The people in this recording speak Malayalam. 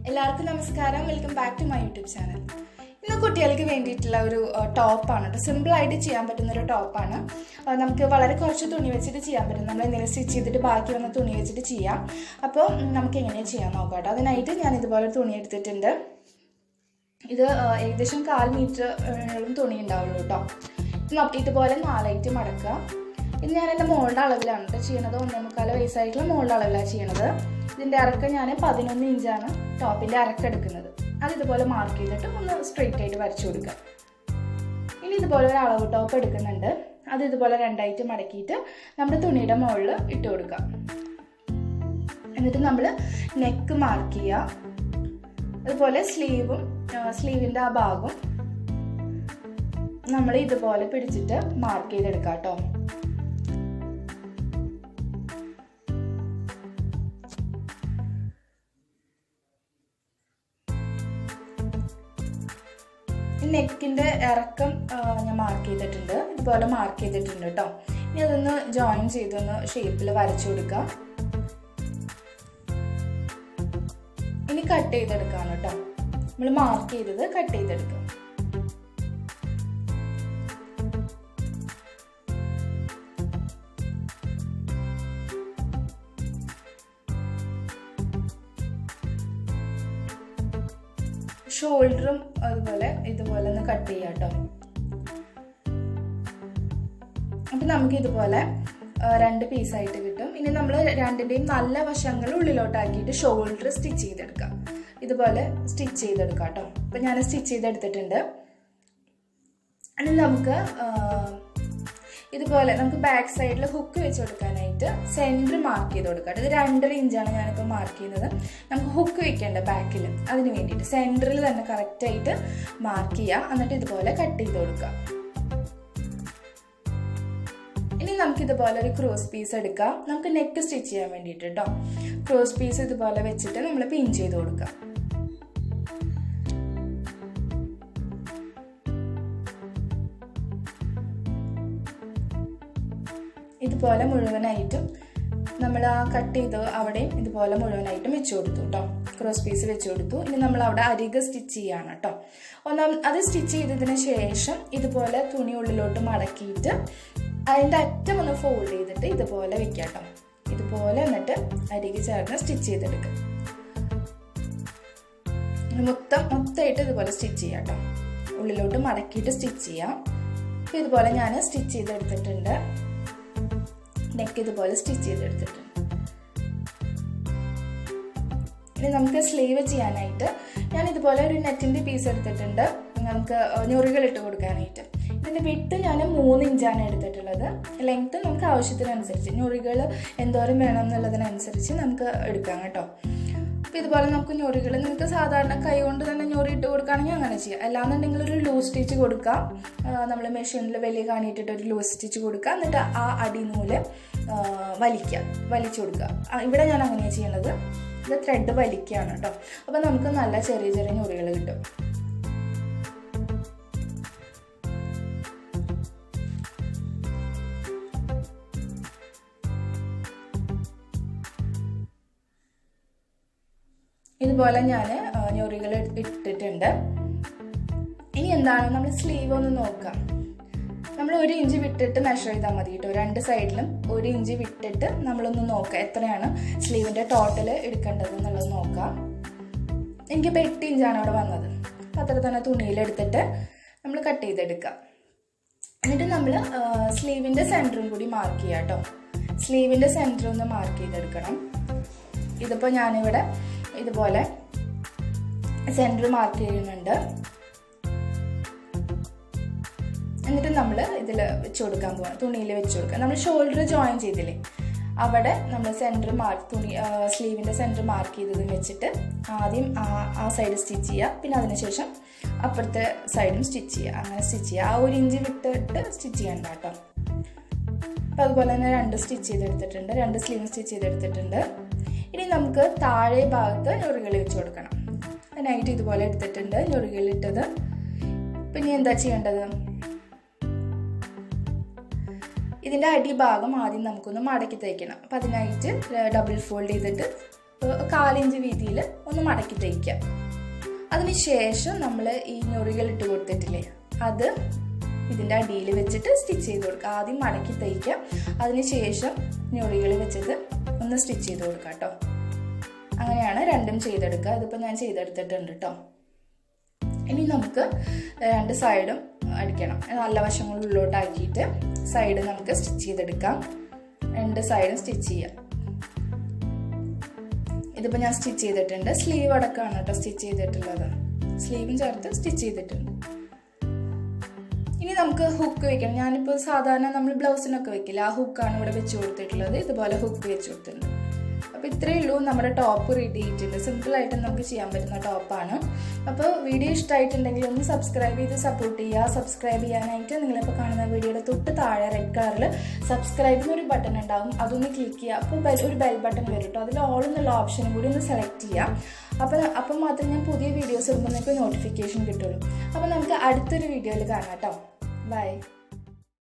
എല്ലാവർക്കും നമസ്കാരം. Welcome back to my YouTube channel. ഇന്ന് കുട്ടികൾക്ക് വേണ്ടിയിട്ടുള്ള ഒരു ടോപ്പാണ് കേട്ടോ. സിമ്പിളായിട്ട് ചെയ്യാൻ പറ്റുന്ന ഒരു ടോപ്പാണ്. നമുക്ക് വളരെ കുറച്ച് തുണി വെച്ചിട്ട് ചെയ്യാൻ പറ്റും. നമ്മൾ എന്തെങ്കിലും സ്റ്റിച്ച് ചെയ്തിട്ട് ബാക്കി വന്ന തുണി വെച്ചിട്ട് ചെയ്യാം. അപ്പോൾ നമുക്ക് എങ്ങനെയാണ് ചെയ്യാൻ നോക്കാം കേട്ടോ. അതിനായിട്ട് ഞാൻ ഇതുപോലെ തുണി എടുത്തിട്ടുണ്ട്. ഇത് ഏകദേശം 1/4 മീറ്റർ തുണി ഉണ്ടാവുള്ളൂ കേട്ടോ. ഇത് നോക്കിയിട്ട് പോലെ 4 മടക്കുക. ഇത് ഞാൻ എൻ്റെ മോളുടെ അളവിലാണ് കേട്ടോ ചെയ്യണത്. 1.25 വയസ്സായിട്ടുള്ള മോളുടെ അളവിലാണ് ചെയ്യണത്. ഇതിൻ്റെ അരക്കം ഞാൻ 11 ഇഞ്ചാണ് ടോപ്പിൻ്റെ അരക്കെടുക്കുന്നത്. അത് ഇതുപോലെ മാർക്ക് ചെയ്തിട്ട് ഒന്ന് സ്ട്രെയിറ്റ് ആയിട്ട് വരച്ചു കൊടുക്കുക. ഇനി ഇതുപോലെ ഒരു അളവ് ടോപ്പ് എടുക്കുന്നുണ്ട്. അത് ഇതുപോലെ 2 മടക്കിയിട്ട് നമ്മുടെ തുണിയുടെ മുകളിൽ ഇട്ട് കൊടുക്കുക. എന്നിട്ട് നമ്മൾ നെക്ക് മാർക്ക് ചെയ്യുക. അതുപോലെ സ്ലീവിൻ്റെ ആ ഭാഗം നമ്മൾ ഇതുപോലെ പിടിച്ചിട്ട് മാർക്ക് ചെയ്തെടുക്കാം കേട്ടോ. നെക്കിൻ്റെ ഇറക്കം ഞാൻ മാർക്ക് ചെയ്തിട്ടുണ്ട്. ഇതുപോലെ മാർക്ക് ചെയ്തിട്ടുണ്ട് കേട്ടോ. ഇനി അതൊന്ന് ജോയിൻ ചെയ്തൊന്ന് ഷേപ്പിൽ വരച്ചു കൊടുക്കുക. ഇനി കട്ട് ചെയ്തെടുക്കാം കേട്ടോ. നമ്മൾ മാർക്ക് ചെയ്തത് കട്ട് ചെയ്തെടുക്കാം. ഷോൾഡറും ഇതുപോലെ ഒന്ന് കട്ട് ചെയ്യാം കേട്ടോ. അപ്പം നമുക്ക് ഇതുപോലെ 2 പീസായിട്ട് കിട്ടും. ഇനി നമ്മൾ രണ്ടിൻ്റെയും നല്ല വശങ്ങൾ ഉള്ളിലോട്ടാക്കിയിട്ട് ഷോൾഡർ സ്റ്റിച്ച് ചെയ്തെടുക്കാം. ഇതുപോലെ സ്റ്റിച്ച് ചെയ്തെടുക്കാം കേട്ടോ. അപ്പം ഞാൻ സ്റ്റിച്ച് ചെയ്തെടുത്തിട്ടുണ്ട്. ഇനി നമുക്ക് ഇതുപോലെ നമുക്ക് ബാക്ക് സൈഡിൽ ഹുക്ക് വെച്ച് കൊടുക്കാനായിട്ട് സെൻറ്റർ മാർക്ക് ചെയ്ത് കൊടുക്കാം. ഇത് 2.5 ഇഞ്ചാണ് ഞാനിപ്പോൾ മാർക്ക് ചെയ്യുന്നത്. നമുക്ക് ഹുക്ക് വെക്കേണ്ട ബാക്കിൽ, അതിന് വേണ്ടിയിട്ട് സെൻറ്ററിൽ തന്നെ കറക്റ്റായിട്ട് മാർക്ക് ചെയ്യുക. എന്നിട്ട് ഇതുപോലെ കട്ട് ചെയ്ത് കൊടുക്കുക. ഇനി നമുക്കിതുപോലെ ഒരു ക്രോസ് പീസ് എടുക്കാം. നമുക്ക് നെക്ക് സ്റ്റിച്ച് ചെയ്യാൻ വേണ്ടിയിട്ട് കേട്ടോ. ക്രോസ് പീസ് ഇതുപോലെ വെച്ചിട്ട് നമ്മൾ പിൻ ചെയ്ത് കൊടുക്കാം. ഇതുപോലെ മുഴുവനായിട്ടും നമ്മൾ ആ കട്ട് ചെയ്ത് അവിടെയും ഇതുപോലെ മുഴുവനായിട്ടും വെച്ച് കൊടുത്തു കേട്ടോ. ക്രോസ് പീസ് വെച്ച് കൊടുത്തു. ഇനി നമ്മൾ അവിടെ അരികെ സ്റ്റിച്ച് ചെയ്യാണ് കേട്ടോ. അത് സ്റ്റിച്ച് ചെയ്തതിന് ശേഷം ഇതുപോലെ തുണി ഉള്ളിലോട്ട് മടക്കിയിട്ട് അതിൻ്റെ അറ്റം ഒന്ന് ഫോൾഡ് ചെയ്തിട്ട് ഇതുപോലെ വെക്കാം കേട്ടോ. ഇതുപോലെ എന്നിട്ട് അരികെ ചേർന്ന് സ്റ്റിച്ച് ചെയ്തെടുക്കുക. മൊത്തമായിട്ട് ഇതുപോലെ സ്റ്റിച്ച് ചെയ്യാം കേട്ടോ. ഉള്ളിലോട്ട് മടക്കിയിട്ട് സ്റ്റിച്ച് ചെയ്യാം. അപ്പോൾ ഇതുപോലെ ഞാൻ സ്റ്റിച്ച് ചെയ്തെടുത്തിട്ടുണ്ട്. നെക്ക് ഇതുപോലെ സ്റ്റിച്ച് ചെയ്തെടുത്തിട്ടുണ്ട്. ഇനി നമുക്ക് സ്ലീവ് ചെയ്യാനായിട്ട് ഞാൻ ഇതുപോലെ ഒരു നെറ്റിൻ്റെ പീസ് എടുത്തിട്ടുണ്ട്. നമുക്ക് ഞൊറികൾ ഇട്ട് കൊടുക്കാനായിട്ട് ഇതിൻ്റെ വിട്ട് ഞാൻ 3 ഇഞ്ചാണ് എടുത്തിട്ടുള്ളത്. ലെങ്ത്ത് നമുക്ക് ആവശ്യത്തിനനുസരിച്ച് ഞൊറികൾ എന്തോരം വേണം എന്നുള്ളതിനനുസരിച്ച് നമുക്ക് എടുക്കാം കേട്ടോ. അപ്പോൾ ഇതുപോലെ നമുക്ക് ഞൊറികൾ നിങ്ങൾക്ക് സാധാരണ കൈ കൊണ്ട് തന്നെ ഞൊറി ഇട്ട് കൊടുക്കുകയാണെങ്കിൽ അങ്ങനെ ചെയ്യാം. അല്ലാന്നുണ്ടെങ്കിൽ ഒരു ലൂസ് സ്റ്റിച്ച് കൊടുക്കാം. നമ്മൾ മെഷീനിൽ വലിയ കാണിയിട്ടിട്ട് ഒരു ലൂസ് സ്റ്റിച്ച് കൊടുക്കുക. എന്നിട്ട് ആ അടിനൂല് വലിച്ചു കൊടുക്കുക. ഇവിടെ ഞാൻ അങ്ങനെയാണ് ചെയ്യുന്നത്. ഇത് ത്രെഡ് വലിക്കുകയാണ് കേട്ടോ. അപ്പോൾ നമുക്ക് നല്ല ചെറിയ ചെറിയ ഞൊറികൾ കിട്ടും. ഇതുപോലെ ഞാൻ ഞൊറികൾ ഇട്ടിട്ടുണ്ട്. ഇനി എന്താണ് നമ്മൾ സ്ലീവ് ഒന്ന് നോക്കാം. നമ്മൾ 1 ഇഞ്ച് വിട്ടിട്ട് മെഷർ ചെയ്താൽ മതി കേട്ടോ. 2 സൈഡിലും 1 ഇഞ്ച് വിട്ടിട്ട് നമ്മളൊന്ന് നോക്കാം എത്രയാണ് സ്ലീവിൻ്റെ ടോട്ടൽ എടുക്കേണ്ടത് എന്നുള്ളത് നോക്കാം. എനിക്കിപ്പോൾ 8 ഇഞ്ചാണ് അവിടെ വന്നത്. അപ്പോൾ അത്ര തന്നെ തുണിയിലെടുത്തിട്ട് നമ്മൾ കട്ട് ചെയ്തെടുക്കാം. എന്നിട്ട് നമ്മൾ സ്ലീവിൻ്റെ സെൻറ്ററും കൂടി മാർക്ക് ചെയ്യാം കേട്ടോ. സ്ലീവിൻ്റെ സെൻറ്റർ ഒന്ന് മാർക്ക് ചെയ്തെടുക്കണം. ഇതിപ്പോൾ ഞാനിവിടെ ഇതുപോലെ സെൻറ്റർ മാർക്ക് ചെയ്യുന്നുണ്ട്. എന്നിട്ട് നമ്മൾ ഇതിൽ വെച്ച് കൊടുക്കാൻ പോകണം. തുണിയിൽ വെച്ച് കൊടുക്കുക. നമ്മൾ ഷോൾഡർ ജോയിൻ ചെയ്തില്ലേ, അവിടെ നമ്മൾ സെൻറ്റർ സ്ലീവിൻ്റെ സെൻറ്റർ മാർക്ക് ചെയ്തതും വെച്ചിട്ട് ആദ്യം ആ സൈഡ് സ്റ്റിച്ച് ചെയ്യുക. പിന്നെ അതിനുശേഷം അപ്പുറത്തെ സൈഡും സ്റ്റിച്ച് ചെയ്യുക. അങ്ങനെ സ്റ്റിച്ച് ചെയ്യുക. ആ 1 ഇഞ്ച് വിട്ടിട്ട് സ്റ്റിച്ച് ചെയ്യണ്ട കേട്ടോ. അപ്പോൾ അതുപോലെ തന്നെ 2 സ്റ്റിച്ച് ചെയ്തെടുത്തിട്ടുണ്ട്. 2 സ്ലീവ് സ്റ്റിച്ച് ചെയ്തെടുത്തിട്ടുണ്ട്. ഇനി നമുക്ക് താഴെ ഭാഗത്ത് ഞൊറികൾ വെച്ച് കൊടുക്കണം. അതിനായിട്ട് ഇതുപോലെ എടുത്തിട്ടുണ്ട് ഞൊറികളിട്ടത്. പിന്നെ എന്താ ചെയ്യേണ്ടത്, ഇതിൻ്റെ അടിഭാഗം ആദ്യം നമുക്കൊന്ന് മടക്കി തയ്ക്കണം. അപ്പം അതിനായിട്ട് ഡബിൾ ഫോൾഡ് ചെയ്തിട്ട് 1/4 ഇഞ്ച് വീതിയിൽ ഒന്ന് മടക്കി തയ്ക്കാം. അതിനുശേഷം നമ്മൾ ഈ ഞൊറികൾ ഇട്ട് കൊടുത്തിട്ടില്ലേ, അത് ഇതിൻ്റെ അടിയിൽ വെച്ചിട്ട് സ്റ്റിച്ച് ചെയ്ത് കൊടുക്കുക. ആദ്യം മടക്കി തയ്ക്കുക, അതിനുശേഷം ഞൊറികൾ വെച്ചിട്ട് ഒന്ന് സ്റ്റിച്ച് ചെയ്ത് കൊടുക്കുക കേട്ടോ. അങ്ങനെയാണ് രണ്ടും ചെയ്തെടുക്കുക. ഇതിപ്പോൾ ഞാൻ ചെയ്തെടുത്തിട്ടുണ്ട് കേട്ടോ. ഇനി നമുക്ക് 2 സൈഡും അടിക്കണം. നല്ല വശങ്ങൾ ഉള്ളോട്ടാക്കിയിട്ട് സൈഡ് നമുക്ക് സ്റ്റിച്ച് ചെയ്തെടുക്കാം. 2 സൈഡും സ്റ്റിച്ച് ചെയ്യാം. ഇതിപ്പോൾ ഞാൻ സ്റ്റിച്ച് ചെയ്തിട്ടുണ്ട്. സ്ലീവ് അടക്കമാണ് കേട്ടോ സ്റ്റിച്ച് ചെയ്തിട്ടുള്ളത്. സ്ലീവും ചേർത്ത് സ്റ്റിച്ച് ചെയ്തിട്ടുണ്ട്. ഇനി നമുക്ക് ഹുക്ക് വെക്കണം. ഞാനിപ്പോൾ സാധാരണ നമ്മൾ ബ്ലൗസിനൊക്കെ വെക്കില്ല, ആ ഹുക്കാണ് ഇവിടെ വെച്ച് കൊടുത്തിട്ടുള്ളത്. ഇതുപോലെ ഹുക്ക് വെച്ച് കൊടുത്തിട്ടുണ്ട്. അപ്പോൾ ഇത്രയേ ഉള്ളൂ, നമ്മുടെ ടോപ്പ് റെഡി ആയിട്ടുണ്ട്. സിമ്പിളായിട്ട് നമുക്ക് ചെയ്യാൻ പറ്റുന്ന ടോപ്പാണ്. അപ്പോൾ വീഡിയോ ഇഷ്ടമായിട്ടുണ്ടെങ്കിൽ ഒന്ന് സബ്സ്ക്രൈബ് ചെയ്ത് സപ്പോർട്ട് ചെയ്യുക. സബ്സ്ക്രൈബ് ചെയ്യാനായിട്ട് നിങ്ങളിപ്പോൾ കാണുന്ന വീഡിയോയുടെ തൊട്ട് താഴെ റെഡ് കളറിൽ സബ്സ്ക്രൈബ് എന്നൊരു ബട്ടൺ ഉണ്ടാവും, അതൊന്ന് ക്ലിക്ക് ചെയ്യുക. അപ്പോൾ ഒരു ബെൽ ബട്ടൺ വരും കേട്ടോ. അതിൽ ഓൾ എന്നുള്ള ഓപ്ഷനും കൂടി ഒന്ന് സെലക്ട് ചെയ്യാം. അപ്പം മാത്രമേ ഞാൻ പുതിയ വീഡിയോസ് ഇടുമ്പോൾ നിങ്ങൾക്ക് നോട്ടിഫിക്കേഷൻ കിട്ടുള്ളൂ. അപ്പോൾ നമുക്ക് അടുത്തൊരു വീഡിയോയിൽ കാണാം കേട്ടോ. ബൈ.